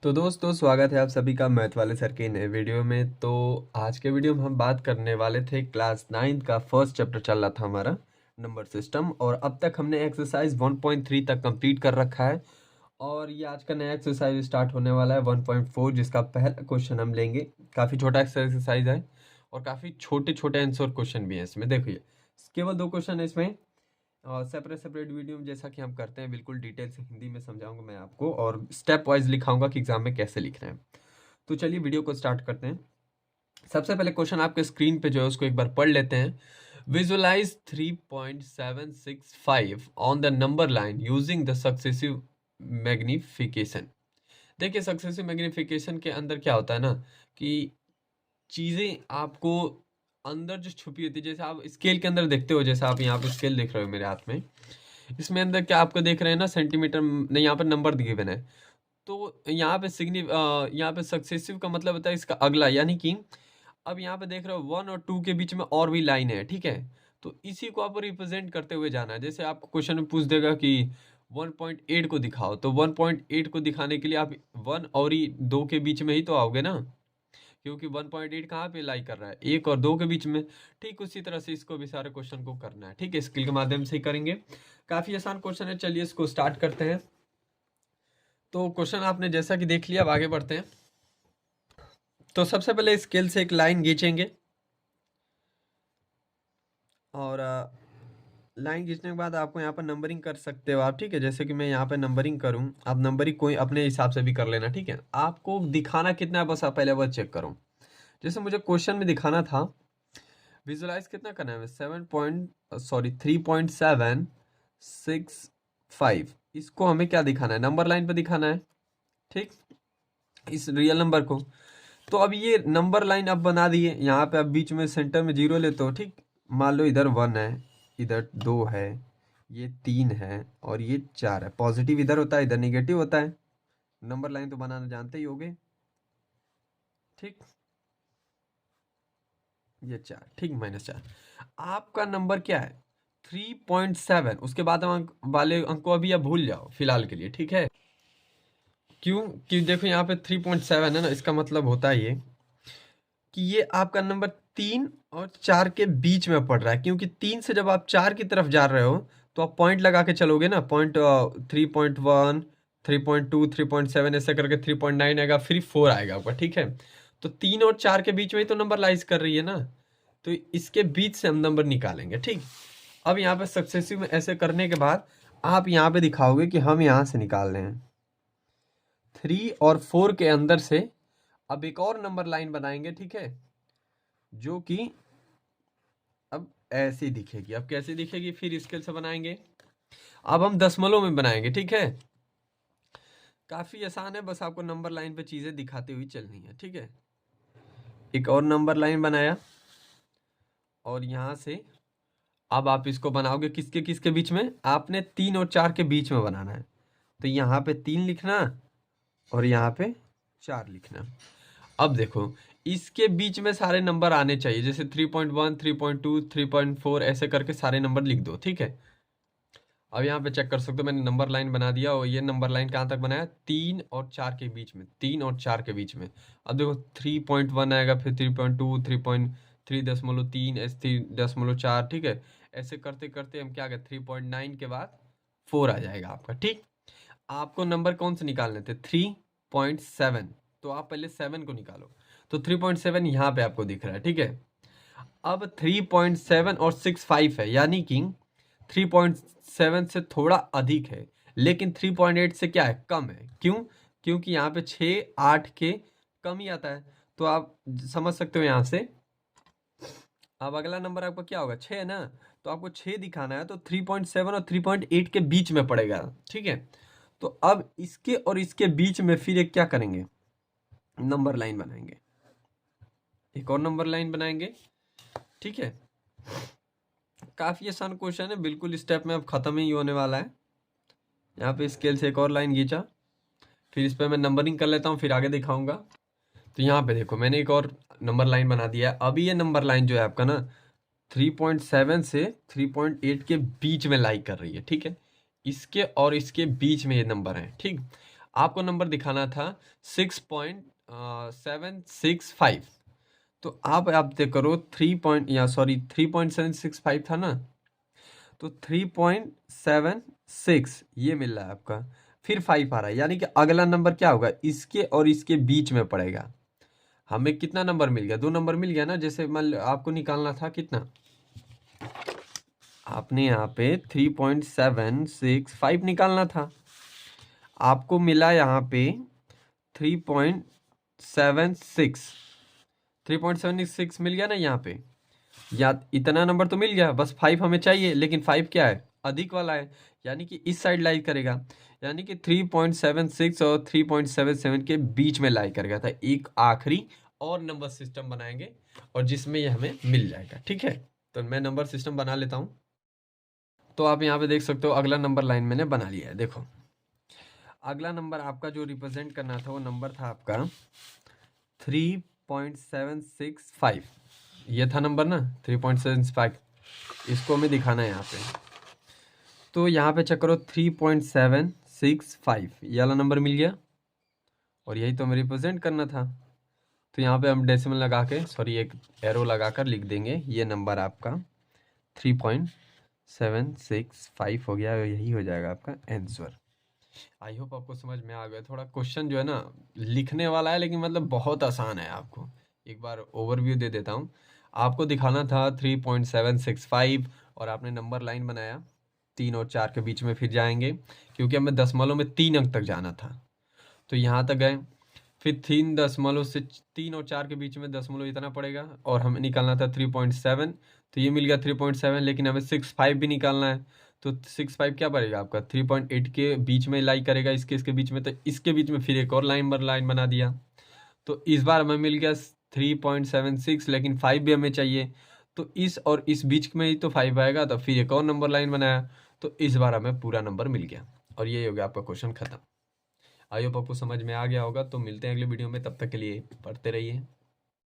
तो दोस्तों स्वागत है आप सभी का मैथ वाले सर के नए वीडियो में। तो आज के वीडियो में हम बात करने वाले थे क्लास 9 का फर्स्ट चैप्टर चल रहा था हमारा नंबर सिस्टम, और अब तक हमने एक्सरसाइज 1.3 तक कंप्लीट कर रखा है। और ये आज का नया एक्सरसाइज स्टार्ट होने वाला है 1.4, जिसका पहला क्वेश्चन हम लेंगे। काफ़ी छोटा एक्सरसाइज है और काफ़ी छोटे छोटे आंसर क्वेश्चन भी हैं इसमें। देखिए केवल 2 क्वेश्चन है इसमें, और सेपरेट सेपरेट वीडियो में जैसा कि हम करते हैं बिल्कुल डिटेल से हिंदी में समझाऊंगा मैं आपको, और स्टेप वाइज लिखाऊंगा कि एग्जाम में कैसे लिखना है। तो चलिए वीडियो को स्टार्ट करते हैं। सबसे पहले क्वेश्चन आपके स्क्रीन पे जो है उसको एक बार पढ़ लेते हैं। Visualise 3.765 on the number line using the successive magnification. देखिए सक्सेसिव मैग्निफिकेशन के अंदर क्या होता है ना, कि चीज़ें आपको अंदर जो छुपी होती है, जैसे आप स्केल के अंदर देखते हो, जैसे आप यहाँ पे स्केल देख रहे हो मेरे हाथ में, इसमें अंदर क्या आपको देख रहे हैं ना, सेंटीमीटर नहीं, यहाँ पर नंबर गिवन है। तो यहाँ पे यहाँ पे सक्सेसिव का मतलब होता है इसका अगला, यानी कि अब यहाँ पे देख रहे हो 1 और 2 के बीच में और भी लाइन है, ठीक है। तो इसी को आपको रिप्रेजेंट करते हुए जाना है। जैसे आपको क्वेश्चन में पूछ देगा कि 1.8 को दिखाओ, तो 1.8 को दिखाने के लिए आप 1 और 2 के बीच में ही तो आओगे ना, क्योंकि 1.8 कहाँ पे लाई कर रहा है, 1 और 2 के बीच में। ठीक उसी तरह से इसको भी सारे क्वेश्चन को करना है, ठीक है, स्किल के माध्यम से ही करेंगे। काफ़ी आसान क्वेश्चन है, चलिए इसको स्टार्ट करते हैं। तो क्वेश्चन आपने जैसा कि देख लिया, अब आगे बढ़ते हैं। तो सबसे पहले स्केल से एक लाइन खींचेंगे, और लाइन खींचने के बाद आपको यहाँ पर नंबरिंग कर सकते हो आप, ठीक है। जैसे कि मैं यहाँ पे नंबरिंग करूँ, आप नंबरिंग कोई अपने हिसाब से भी कर लेना, ठीक है। आपको दिखाना कितना है बस आप पहले वह चेक करो। जैसे मुझे क्वेश्चन में दिखाना था, विजुलाइज कितना करना है, 3.665, इसको हमें क्या दिखाना है, नंबर लाइन पे दिखाना है, ठीक, इस रियल नंबर को। तो अब ये नंबर लाइन अब बना दिए, यहाँ पे अब बीच में सेंटर में 0 लेते हो, ठीक। मान लो इधर 1 है, इधर 2 है, ये 3 है और ये 4 है। पॉजिटिव इधर होता है, इधर निगेटिव होता है। नंबर लाइन तो बनाना जानते ही होगे, ठीक। ये 4, ठीक, -4। आपका नंबर क्या है, 3.7। उसके बाद अंक वाले अंक को अभी आप भूल जाओ फिलहाल के लिए, ठीक है। क्यों कि देखो यहाँ पे 3.7 है ना, इसका मतलब होता है ये कि ये आपका नंबर 3 और 4 के बीच में पड़ रहा है, क्योंकि 3 से जब आप 4 की तरफ जा रहे हो तो आप पॉइंट लगा के चलोगे ना, पॉइंट 3.1, 3.2, 3.7 ऐसे करके 3.9 आएगा, फिर 4 आएगा आपका, ठीक है। तो 3 और 4 के बीच में ही तो नंबर लाइज कर रही है ना, तो इसके बीच से हम नंबर निकालेंगे, ठीक। अब यहाँ पे सक्सेसिव में ऐसे करने के बाद आप यहाँ पे दिखाओगे कि हम यहाँ से निकाल रहे हैं 3 और 4 के अंदर से। अब एक और नंबर लाइन बनाएंगे, ठीक है, जो कि अब ऐसी दिखेगी। अब कैसी दिखेगी, फिर स्केल से बनाएंगे। अब हम दशमलव में बनाएंगे, ठीक है। काफी आसान है, बस आपको नंबर लाइन पे चीजें दिखाती हुई चलनी है, ठीक है। एक और नंबर लाइन बनाया, और यहां से अब आप इसको बनाओगे किसके किसके बीच में, आपने 3 और 4 के बीच में बनाना है। तो यहाँ पे 3 लिखना और यहाँ पे 4 लिखना। अब देखो इसके बीच में सारे नंबर आने चाहिए, जैसे 3.1, 3.2, 3.4 ऐसे करके सारे नंबर लिख दो, ठीक है। अब यहाँ पे चेक कर सकते हो, मैंने नंबर लाइन बना दिया, और ये नंबर लाइन कहाँ तक बनाया, 3 और 4 के बीच में, 3 और 4 के बीच में। अब देखो 3.1 आएगा, फिर 3.2, 3.3.3, ऐसे 3.4, ठीक है। ऐसे करते करते हम क्या गए, 3.9 के बाद 4 आ जाएगा आपका, ठीक। आपको नंबर कौन से निकालने थे, 3.7, तो आप पहले 7 को निकालो। तो 3.7 यहाँ पे आपको दिख रहा है, ठीक है। अब 3.7 और 65 है, यानी कि 3.7 से थोड़ा अधिक है, लेकिन 3.8 से क्या है, कम है। क्यों, क्योंकि यहाँ पे 6, 8 के कम ही आता है। तो आप समझ सकते हो यहाँ से। अब अगला नंबर आपका क्या होगा, 6 है ना, तो आपको 6 दिखाना है, तो 3.7 और 3.8 के बीच में पड़ेगा, ठीक है। तो अब इसके और इसके बीच में फिर एक क्या करेंगे, नंबर लाइन बनाएंगे, एक और नंबर लाइन बनाएंगे, ठीक है। काफी आसान क्वेश्चन है, बिल्कुल स्टेप में अब खत्म ही होने वाला है। यहाँ पे स्केल से एक और लाइन खींचा, फिर इस पर मैं नंबरिंग कर लेता हूँ, फिर आगे दिखाऊंगा। तो यहाँ पे देखो मैंने एक और नंबर लाइन बना दिया है। अभी ये नंबर लाइन जो है आपका ना 3.7 से 3.8 के बीच में लाई कर रही है, ठीक है। इसके और इसके बीच में ये नंबर है, ठीक। आपको नंबर दिखाना था 6.765। तो आप तय करो 3.765 था ना, तो 3.76 ये मिल रहा है आपका, फिर 5 आ रहा है, यानी कि अगला नंबर क्या होगा, इसके और इसके बीच में पड़ेगा। हमें कितना नंबर मिल गया, 2 नंबर मिल गया ना। जैसे मान लो आपको निकालना था कितना, आपने यहाँ पे 3.765 निकालना था, आपको मिला यहाँ पे 3.76, 3.76 मिल गया ना यहाँ पे, या इतना नंबर तो मिल गया, बस 5 हमें चाहिए, लेकिन 5 क्या है, अधिक वाला है, यानी कि इस साइड लाई करेगा, यानी कि 3.76 और 3.77 के बीच में लाई करेगा। था एक आखिरी और नंबर सिस्टम बनाएंगे और जिसमें ये हमें मिल जाएगा, ठीक है। तो मैं नंबर सिस्टम बना लेता हूँ। तो आप यहाँ पे देख सकते हो अगला नंबर लाइन मैंने बना लिया है। देखो अगला नंबर आपका जो रिप्रेजेंट करना था वो नंबर था आपका 3.765, ये था नंबर ना 3.75, इसको हमें दिखाना है यहाँ पे। तो यहाँ पे चेक करो 3.765 ये वाला नंबर मिल गया और यही तो हमें रिप्रेजेंट करना था। तो यहाँ पे हम डेसिमल लगा के, सॉरी एक एरो लगा कर लिख देंगे, ये नंबर आपका 3.765 हो गया, यही हो जाएगा आपका आंसर। आई होप आपको समझ में आ गया। थोड़ा क्वेश्चन जो है ना लिखने वाला है, लेकिन मतलब बहुत आसान है। आपको एक बार ओवरव्यू दे देता हूँ। आपको दिखाना था 3.765 और आपने नंबर लाइन बनाया, 3 और 4 के बीच में फिर जाएंगे, क्योंकि हमें दशमलव में 3 अंक तक जाना था। तो यहाँ तक गए, फिर 3 दशमलव से 3 और 4 के बीच में दशमलव इतना पड़ेगा और हमें निकालना था 3.7, तो ये मिल गया 3.7, लेकिन हमें 6.5 भी निकालना है। तो 6.5 क्या पड़ेगा आपका, 3.8 के बीच में लाई करेगा, इसके बीच में, तो इसके बीच में फिर एक और लाइन बना दिया। तो इस बार हमें मिल गया 3.76, लेकिन 5 भी हमें चाहिए, तो इस और इस बीच में ही तो 5 आएगा, तो फिर एक और नंबर लाइन बनाया, तो इस बार हमें पूरा नंबर मिल गया और ये हो गया आपका क्वेश्चन खत्म। आई होप आपको समझ में आ गया होगा। तो मिलते हैं अगले वीडियो में, तब तक के लिए पढ़ते रहिए।